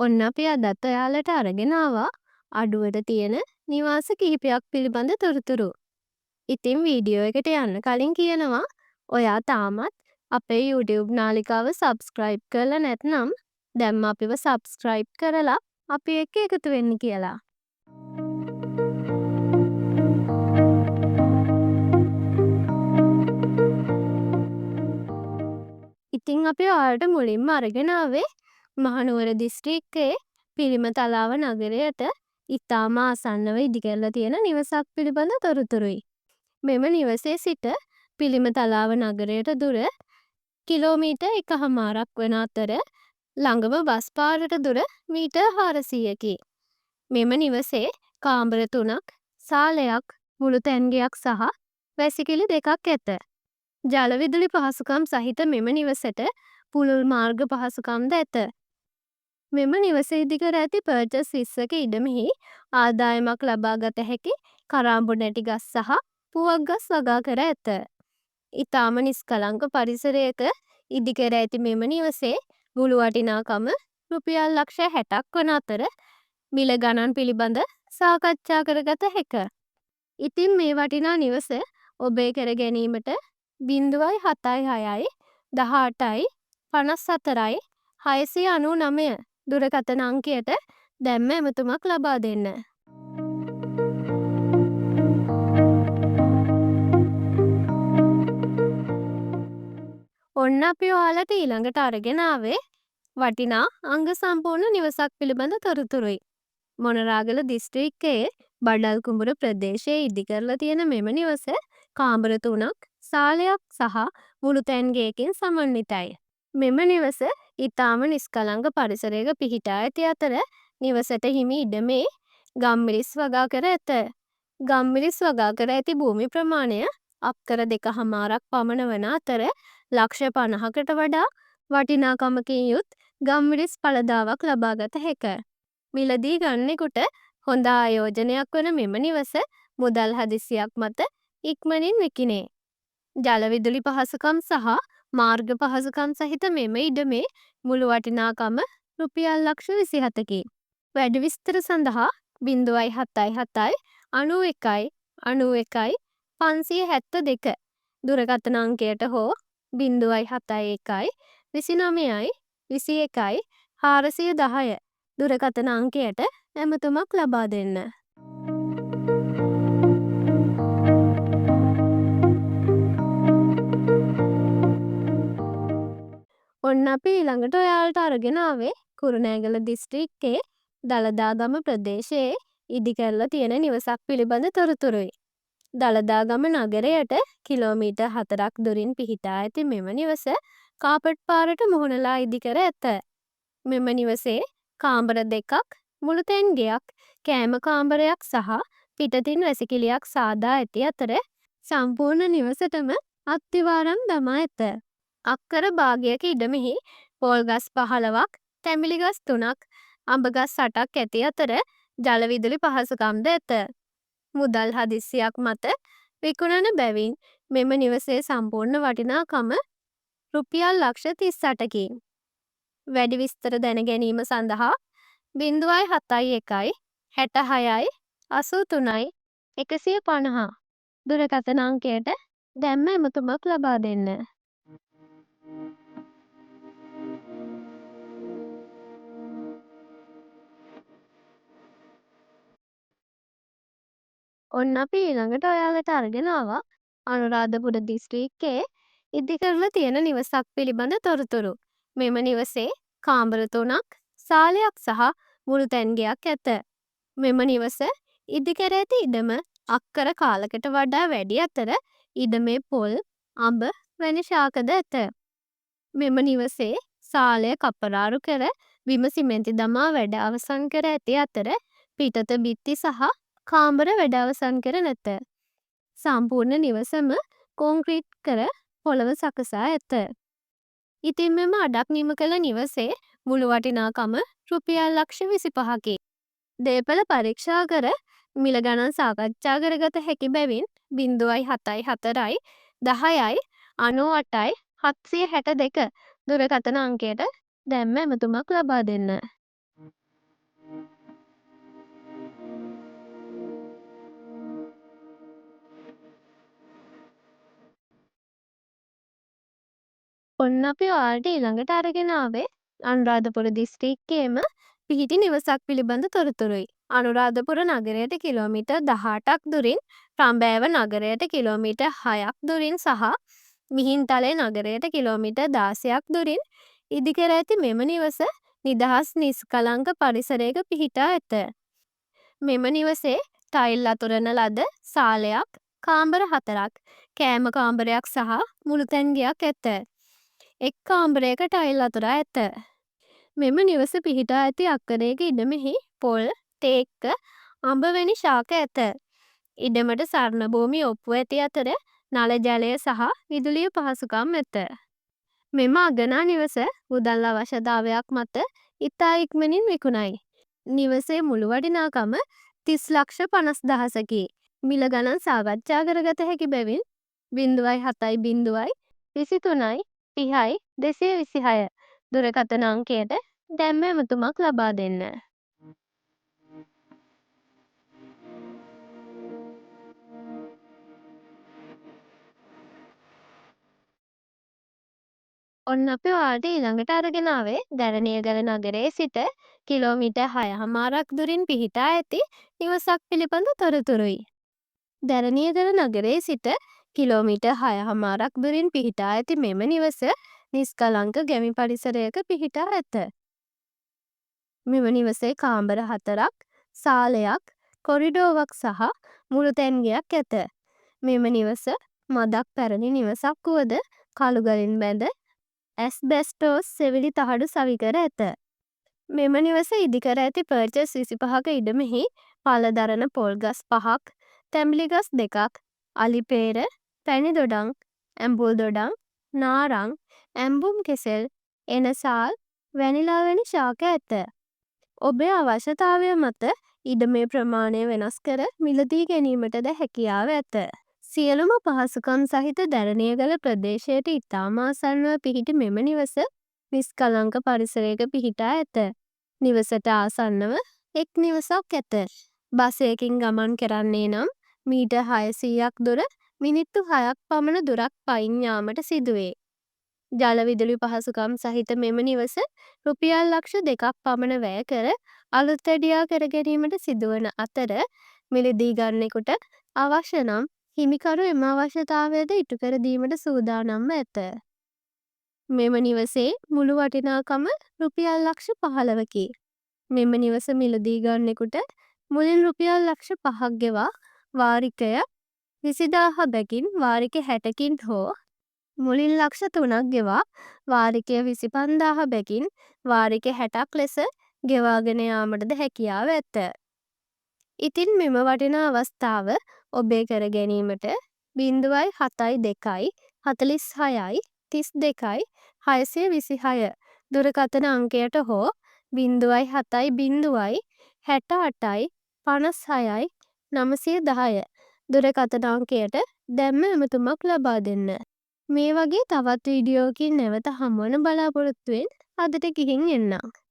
ඔන්න අපි අදත් ඔයාලට අරගෙන ආවා අඩුවට තියෙන නිවාස කිහිපයක් පිළිබඳ තොරතුරු. ඉතින් වීඩියෝ එකට යන්න කලින් කියනවා ඔයා තාමත් අපේ YouTube නාලිකාව සබස්ක්‍රයිබ් කරලා නැත්නම් දැන්ම අපිව සබස්ක්‍රයිබ් කරලා අපි එක්ක එකතු වෙන්න කියලා. ඉතින් අපි ඔයාලට මුලින්ම අරගෙන ආවේ මහනුවර දිස්ත්‍රික්කයේ පිළිමතලාව නගරයට ඉතාම ආසන්නව ඉදිකරලා තියෙන නිවසක් පිළිබඳ තොරතුරුයි. මෙම නිවසේ සිට පිළිමතලාව නගරයට දුර කිලෝමීටර් 1.5ක් වන අතර ළඟම බස් පාරට දුර මීටර් 400කි. මෙම නිවසේ කාමර 3ක්, සාලයක්, මුළු තැන්ගෙයක් සහ වැසිකිළි 2ක් ඇත. ජල විදුලි පහසුකම් සහිත මෙම නිවසට පුළුල් මාර්ග පහසුකම්ද ඇත. මෙම නිවස ඉදිකර ඇති පර්චස් 20ක ඉඩමෙහි ආදායමක් ලබා ගත හැකි කරාඹු නැටි ගස් සහ පුවක් ගස් වගා කර ඇත. ඉතාම නිස්කලංක පරිසරයක ඉදිකර ඇති මෙම නිවසේ මුළු වටිනාකම රුපියල් ලක්ෂ 60ක් වන අතර මිල ගණන් පිළිබඳ සාකච්ඡා කරගත හැක. ඉතින් මේ වටිනා නිවස ඔබේ කර ගැනීමට 076යි 18යි 54යි 699 දුරකථන අංකයට දැන්ම ඇමතුමක් ලබා දෙන්න. ඔන්න අපි ඔයාලට ඊළඟට අරගෙන ආවේ වටිනා අංග සම්පූර්ණ නිවසක් පිළිබඳ තොරතුරුයි. මොනරාගල දිස්ත්‍රික්කයේ බඩල් කුඹුර ප්‍රදේශයේ ඉදිකරලා තියෙන මෙම නිවස කාමර 3ක්, සාලයක් සහ මුළු තැන්ගෙයකින් සමන්විතයි. මෙම නිවස ඉතාම නිස්කලංක පරිසරයක පිහිටා ඇති අතර නිවසට හිමි ඉඩමේ ගම්මිරිස් වගා කර ඇත. ගම්මිරිස් වගා කර ඇති භූමි ප්‍රමාණය අක්කර 2.5ක් පමණ වන අතර ලක්ෂ 50කට වඩා වටිනාකමකින් යුත් ගම්මිරිස් ඵලදාවක් ලබාගත හැක. මිලදී ගන්නෙකුට හොඳ ආයෝජනයක් වන මෙම නිවස මුදල් හදිසියක් මත ඉක්මනින් විකිණේ. ජල විදුලි පහසුකම් සහ මාර්ග පහසුකම් සහිත මෙම ඉඩමේ මුළු වටිනාකම රුපියල් ලක්ෂ 27කි. වැඩි විස්තර සඳහා 077යි 91යි 91යි 572 දුරකථන අංකයට හෝ 071යි 29යි 21යි 410 දුරකථන අංකයට ඇමතුමක් ලබා දෙන්න. ඔන්න අපි ඊළඟට ඔයාලට අරගෙන ආවේ කුරුණෑගල දිස්ත්‍රික්කයේ දළදාගම ප්‍රදේශයේ ඉදිකරලා තියෙන නිවසක් පිළිබඳ තොරතුරුයි. දළදාගම නගරයට කිලෝමීටර් 4ක් දුරින් පිහිටා ඇති මෙම නිවස කාපට් පාරට මුහුණලා ඉදිකර ඇත. මෙම නිවසේ කාමර 2ක්, මුළු තැන්ගෙයක්, කෑම කාමරයක් සහ පිටතින් වැසිකිළියක් සාදා ඇති අතර සම්පූර්ණ නිවසටම අත්තිවාරම් දමා ඇත. අක්කර භාගයක ඉඩමෙහි පෝල් ගස් 15ක්, තැඹිලි ගස් 3ක්, අඹ ගස් 8ක් ඇති අතර ජල විදුලි පහසුකම්ද ඇත. මුදල් හදිස්සියක් මත විකුණන බැවින් මෙම නිවසේ සම්පූර්ණ වටිනාකම රුපියල් ලක්ෂ 38කි. වැඩි විස්තර දැන ගැනීම සඳහා 071යි 66යි 83යි 150 දුරකථන අංකයට දැන්ම ඇමතුමක් ලබා දෙන්න. ඔන්න අපි ඊළඟට ඔයාලට අරගෙන ආවා අනුරාධපුර දිස්ත්‍රික්කයේ ඉදිකරලා තියෙන නිවසක් පිළිබඳ තොරතුරු. මෙම නිවසේ කාමර 3ක්, සාලයක් සහ මුළු තැන්ගෙයක් ඇත. මෙම නිවස ඉදිකර ඇති ඉඩම අක්කර කාලකට වඩා වැඩි අතර ඉඩමේ පොල්, අඹ වැනි ශාකද ඇත. මෙම නිවසේ සාලය කපරාරු කර බිම සිමෙන්ති දමා වැඩ අවසන් කර ඇති අතර පිටත බිත්ති සහ කාමර වැඩ අවසන් කර නැත. සම්පූර්ණ නිවසම කොන්ක්‍රීට් කර පොළව සකසා ඇත. ඉතින් මෙම අඩක් නිම කළ නිවසේ මුළු වටිනාකම රුපියල් ලක්ෂ 25කි. දේපළ පරීක්ෂා කර මිල ගණන් සාකච්ඡා කරගත හැකි බැවින් 074යි 10යි 98යි 762 දුරකථන අංකයට දැන්ම ඇමතුමක් ලබා දෙන්න. ඔන්න අපි ඔයාලට ඊළඟට අරගෙන ආවේ අනුරාධපුර දිස්ත්‍රික්කයේම පිහිටි නිවසක් පිළිබඳ තොරතුරුයි. අනුරාධපුර නගරයට කිලෝමීටර් 18ක් දුරින්, රඹෑව නගරයට කිලෝමීටර් 6ක් දුරින් සහ මිහින්තලේ නගරයට කිලෝමීටර් 16ක් දුරින් ඉදිකර ඇති මෙම නිවස නිදහස් නිස්කලංක පරිසරයක පිහිටා ඇත. මෙම නිවසේ ටයිල් අතුරන ලද සාලයක්, කාමර 4ක්, කෑම කාමරයක් සහ මුළුතැන්ගයක් ඇත. එක් කාමරයක ටයිල් අතුරා ඇත. මෙම නිවස පිහිටා ඇති අක්කරයක ඉඩමෙහි පොල්, තේක්ක, අඹ වැනි ශාක ඇත. ඉඩමට සරණ භූමි ඔප්පු ඇති අතර නල ජලය සහ විදුලිය පහසුකම් ඇත. මෙම අගනා නිවස මුදල් අවශ්‍යතාවයක් මත ඉතා ඉක්මනින් විකුණයි. නිවසේ මුළු වටිනාකම 30,50,000කි. මිල ගණන් සාකච්ඡා කරගත හැකි බැවින් 07 23 30 226 දුරකථන අංකයට දැන්ම ඇමතුමක් ලබා දෙන්න. ඔන්න අපි ඔයාලට ඊළඟට අරගෙන ආවේ දැරණියගල නගරයේ සිට කිලෝමීටර් 6මාරක් දුරින් පිහිටා ඇති නිවසක් පිළිබඳ තොරතුරුයි. දැරණියගල නගරයේ සිට කිලෝමීටර් 6මාරක් දුරින් පිහිටා ඇති මෙම නිවස නිස්කලංක ගැමි පරිසරයක පිහිටා ඇත. මෙම නිවසේ කාමර 4ක්, සාලයක්, කොරිඩෝවක් සහ මුළුතැන්ගයක් ඇත. මෙම නිවස මදක් පැරණි නිවසක් වුවද කළුගලින් බැඳ ඇස්බෙස්ටෝස් සෙවිලි තහඩු සවිකර ඇත. මෙම නිවස ඉදිකර ඇති පර්චස් 25ක ඉඩමෙහි පළදරන පොල් ගස් 5ක්, තැඹිලි ගස් 2ක්, අලිපේර, පැණි දොඩම්, ඇඹුල් දොඩම්, නාරං, ඇඹුම් කෙසෙල්, එනසාල්, වැනිලා වැනි ශාක ඇත. ඔබේ අවශ්‍යතාවය මත ඉඩමේ ප්‍රමාණය වෙනස් කර මිලදී ගැනීමටද හැකියාව ඇත. සියලුම පහසුකම් සහිත දැරණියගල ප්‍රදේශයට ඉතාම ආසන්නව පිහිටි මෙම නිවස නිස්කලංක පරිසරයක පිහිටා ඇත. නිවසට ආසන්නව එක් නිවසක් ඇත. බසයකින් ගමන් කරන්නේ නම් මීටර් 600ක් දුර මිනිත්තු 6ක් පමණ දුරක් පයින් යාමට සිදුවේ. ජල විදුලි පහසුකම් සහිත මෙම නිවස රුපියල් ලක්ෂ 2ක් පමණ වැය කර අලුත් වැඩියා කර ගැනීමට සිදුවන අතර මිලදී ගන්නෙකුට අවශ්‍ය නම් හිමිකරු එම අවශ්‍යතාවයද ඉටු කර දීමට සූදානම්ව ඇත. මෙම නිවසේ මුළු වටිනාකම රුපියල් ලක්ෂ 15කි. මෙම නිවස මිලදී ගන්නෙකුට මුලින් රුපියල් ලක්ෂ 5ක් ගෙවා වාරිකය 20000 බැගින් වාරික 60කින් හෝ මුලින් ලක්ෂ 3ක් ගෙවා වාරිකය 25000 බැගින් වාරික 60ක් ලෙස ගෙවාගෙන යාමටද හැකියාව ඇත. ඉතින් මෙම වටිනා අවස්ථාව ඔබේ කර ගැනීමට 07 2 46 32 626 දුරකථන අංකයට හෝ 07 68 56 910 දුරකථන අංකයට දැන්ම ඇමතුමක් ලබා දෙන්න. මේ වගේ තවත් වීඩියෝකින් නැවත හමුවන බලාපොරොත්තුවෙන් අදට ගිහින් එන්නම්.